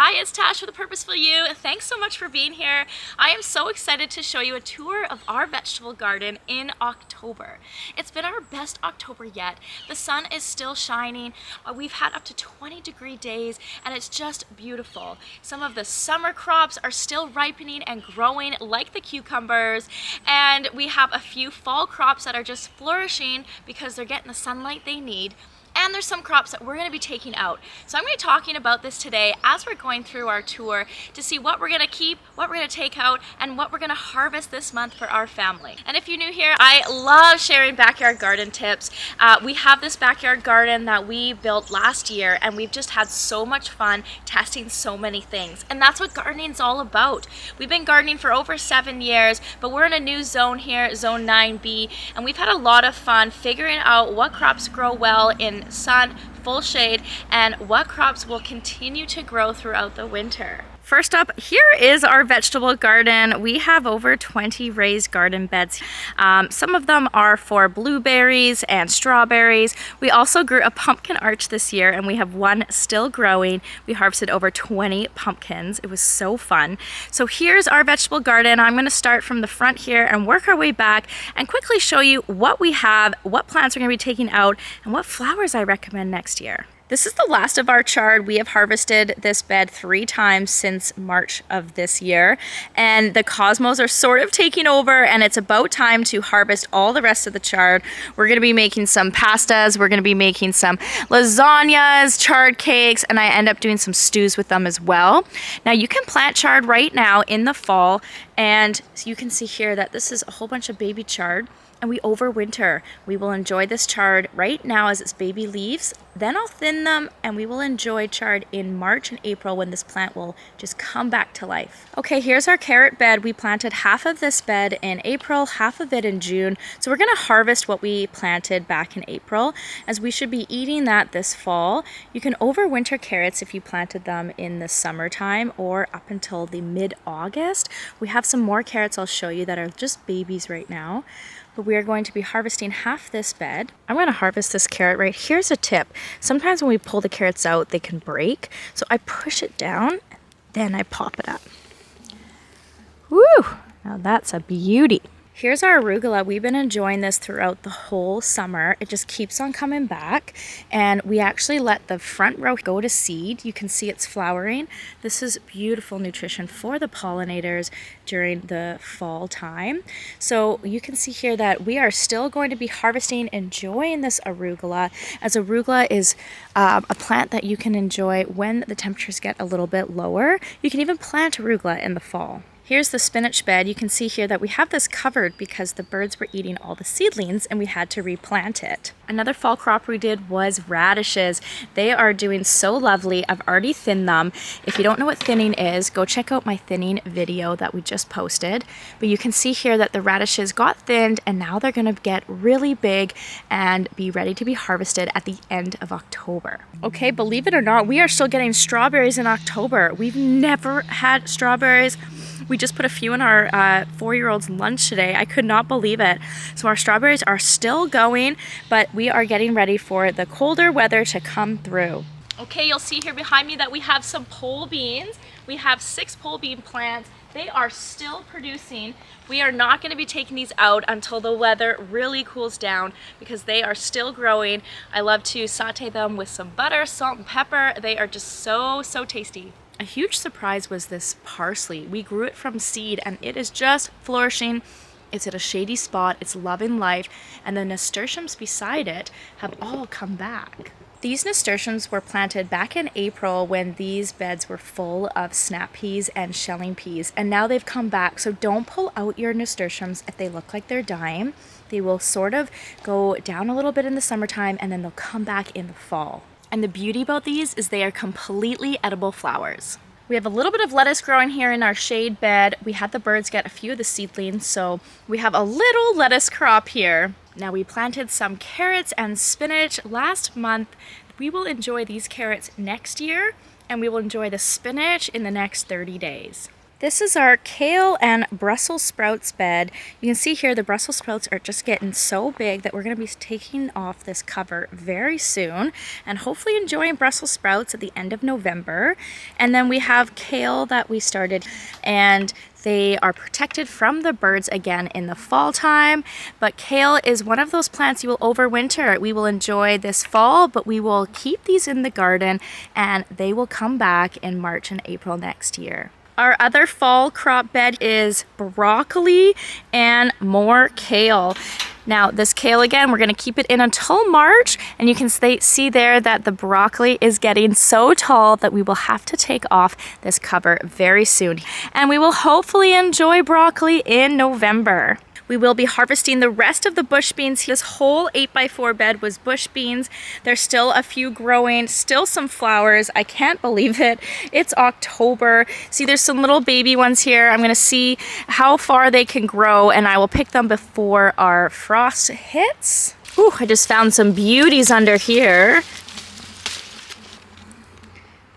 Hi, it's Tash with The Purposeful You. Thanks so much for being here. I am so excited to show you a tour of our vegetable garden in October. It's been our best October yet. The sun is still shining. We've had up to 20-degree days and it's just beautiful. Some of the summer crops are still ripening and growing like the cucumbers, and we have a few fall crops that are just flourishing because they're getting the sunlight they need. And there's some crops that we're going to be taking out. So I'm going to be talking about this today as we're going through our tour to see what we're going to keep, what we're going to take out, and what we're going to harvest this month for our family. And if you're new here, I love sharing backyard garden tips. We have this backyard garden that we built last year, and we've just had so much fun testing so many things. And that's what gardening's all about. We've been gardening for over 7 years, but we're in a new zone here, Zone 9B, and we've had a lot of fun figuring out what crops grow well in sun, full shade, and what crops will continue to grow throughout the winter. First up, here is our vegetable garden. We have over 20 raised garden beds. Some of them are for blueberries and strawberries. We also grew a pumpkin arch this year, and we have one still growing. We harvested over 20 pumpkins. It was so fun. So here's our vegetable garden. I'm going to start from the front here and work our way back and quickly show you what we have, what plants we're going to be taking out, and what flowers I recommend next year. This is the last of our chard. We have harvested this bed 3 times since March of this year, and the cosmos are sort of taking over, and it's about time to harvest all the rest of the chard. We're going to be making some pastas, we're going to be making some lasagnas, chard cakes, and I end up doing some stews with them as well. Now you can plant chard right now in the fall, and you can see here that this is a whole bunch of baby chard. And we overwinter. We will enjoy this chard right now as its baby leaves. Then I'll thin them, and we will enjoy chard in March and April when this plant will just come back to life. Okay, here's our carrot bed. We planted half of this bed in April, half of it in June. So we're gonna harvest what we planted back in April, as we should be eating that this fall. You can overwinter carrots if you planted them in the summertime or up until the mid-August. We have some more carrots I'll show you that are just babies right now. But we are going to be harvesting half this bed. I'm going to harvest this carrot right. Here's a tip. Sometimes when we pull the carrots out, they can break. So I push it down, then I pop it up. Woo! Now that's a beauty. Here's our arugula. We've been enjoying this throughout the whole summer. It just keeps on coming back, and we actually let the front row go to seed. You can see it's flowering. This is beautiful nutrition for the pollinators during the fall time. So you can see here that we are still going to be harvesting, enjoying this arugula, as arugula is a plant that you can enjoy when the temperatures get a little bit lower. You can even plant arugula in the fall. Here's the spinach bed. You can see here that we have this covered because the birds were eating all the seedlings and we had to replant it. Another fall crop we did was radishes. They are doing so lovely. I've already thinned them. If you don't know what thinning is, go check out my thinning video that we just posted. But you can see here that the radishes got thinned, and now they're going to get really big and be ready to be harvested at the end of October. Okay, believe it or not, we are still getting strawberries in October. We've never had strawberries. We just put a few in our 4-year-old's lunch today. I could not believe it. So our strawberries are still going, but we are getting ready for the colder weather to come through. Okay, you'll see here behind me that we have some pole beans. We have 6 pole bean plants. They are still producing. We are not going to be taking these out until the weather really cools down because they are still growing. I love to saute them with some butter, salt, and pepper. They are just so tasty. A huge surprise was this parsley. We grew it from seed, and it is just flourishing. It's at a shady spot, it's loving life, and the nasturtiums beside it have all come back. These nasturtiums were planted back in April when these beds were full of snap peas and shelling peas, and now they've come back. So don't pull out your nasturtiums if they look like they're dying. They will sort of go down a little bit in the summertime, and then they'll come back in the fall. And the beauty about these is they are completely edible flowers. We have a little bit of lettuce growing here in our shade bed. We had the birds get a few of the seedlings, so we have a little lettuce crop here. Now we planted some carrots and spinach last month. We will enjoy these carrots next year, and we will enjoy the spinach in the next 30 days. This is our kale and Brussels sprouts bed. You can see here the Brussels sprouts are just getting so big that we're going to be taking off this cover very soon and hopefully enjoying Brussels sprouts at the end of November. And then we have kale that we started, and they are protected from the birds again in the fall time. But kale is one of those plants you will overwinter. We will enjoy this fall, but we will keep these in the garden and they will come back in March and April next year. Our other fall crop bed is broccoli and more kale. Now this kale again, we're going to keep it in until March, and you can see there that the broccoli is getting so tall that we will have to take off this cover very soon. And we will hopefully enjoy broccoli in November. We will be harvesting the rest of the bush beans. This whole 8x4 bed was bush beans. There's still a few growing, still some flowers. I can't believe it. It's October. See, there's some little baby ones here. I'm gonna see how far they can grow, and I will pick them before our frost hits. Ooh, I just found some beauties under here.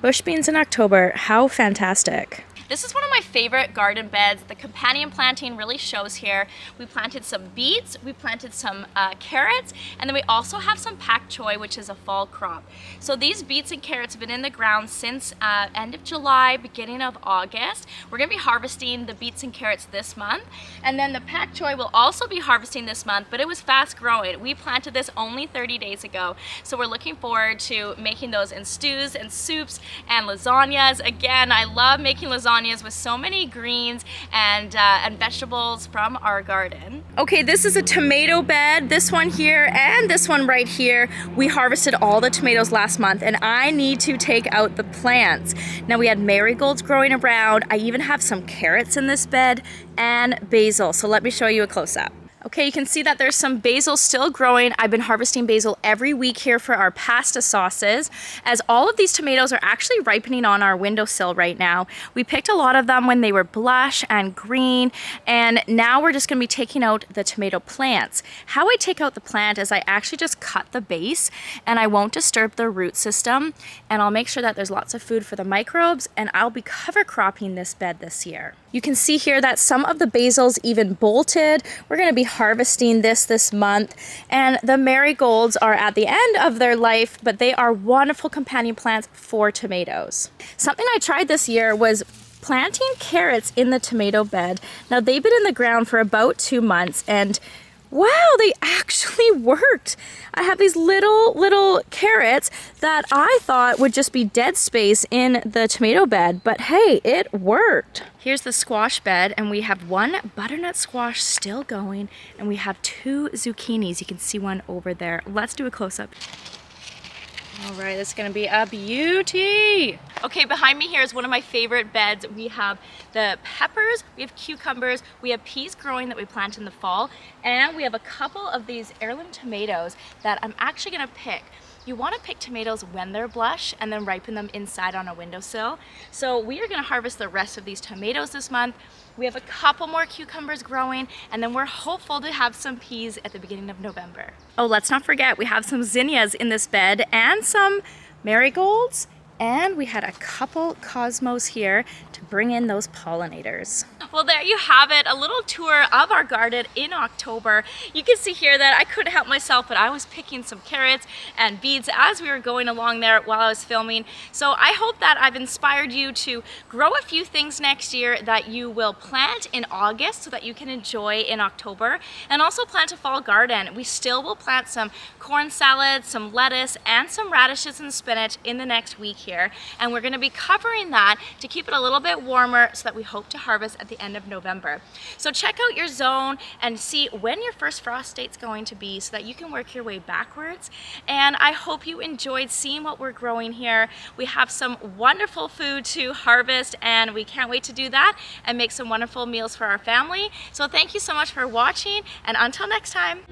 Bush beans in October, how fantastic. This is one of my favorite garden beds. The companion planting really shows here. We planted some beets, we planted some carrots, and then we also have some pak choi, which is a fall crop. So these beets and carrots have been in the ground since end of July, beginning of August. We're gonna be harvesting the beets and carrots this month. And then the pak choi will also be harvesting this month, but it was fast growing. We planted this only 30 days ago. So we're looking forward to making those in stews and soups and lasagnas. Again, I love making lasagnas with so many greens and vegetables from our garden. Okay, this is a tomato bed, this one here and this one right here. We harvested all the tomatoes last month, and I need to take out the plants. Now we had marigolds growing around. I even have some carrots in this bed and basil. So let me show you a close-up. Okay, you can see that there's some basil still growing. I've been harvesting basil every week here for our pasta sauces, as all of these tomatoes are actually ripening on our windowsill right now. We picked a lot of them when they were blush and green, and now we're just gonna be taking out the tomato plants. How I take out the plant is I actually just cut the base, and I won't disturb the root system, and I'll make sure that there's lots of food for the microbes, and I'll be cover cropping this bed this year. You can see here that some of the basil's even bolted. We're gonna be harvesting this month, and the marigolds are at the end of their life, but they are wonderful companion plants for tomatoes. Something I tried this year was planting carrots in the tomato bed. Now they've been in the ground for about 2 months, and wow, they actually worked. I have these little carrots that I thought would just be dead space in the tomato bed, but hey, it worked. Here's the squash bed, and we have one butternut squash still going, and we have 2 zucchinis. You can see one over there. Let's do a close-up. All right, this is gonna be a beauty. Okay, behind me here is one of my favorite beds. We have the peppers, we have cucumbers, we have peas growing that we plant in the fall, and we have a couple of these heirloom tomatoes that I'm actually gonna pick. You want to pick tomatoes when they're blush and then ripen them inside on a windowsill. So we are going to harvest the rest of these tomatoes this month. We have a couple more cucumbers growing, and then we're hopeful to have some peas at the beginning of November. Oh, let's not forget, we have some zinnias in this bed and some marigolds, and we had a couple cosmos here to bring in those pollinators. Well, there you have it, a little tour of our garden in October. You can see here that I couldn't help myself, but I was picking some carrots and beets as we were going along there while I was filming. So I hope that I've inspired you to grow a few things next year that you will plant in August so that you can enjoy in October, and also plant a fall garden. We still will plant some corn salad, some lettuce, and some radishes and spinach in the next week here. And we're gonna be covering that to keep it a little bit warmer so that we hope to harvest at the end of November. So check out your zone and see when your first frost date's going to be so that you can work your way backwards. And I hope you enjoyed seeing what we're growing here. We have some wonderful food to harvest, and we can't wait to do that and make some wonderful meals for our family. So thank you so much for watching, and until next time.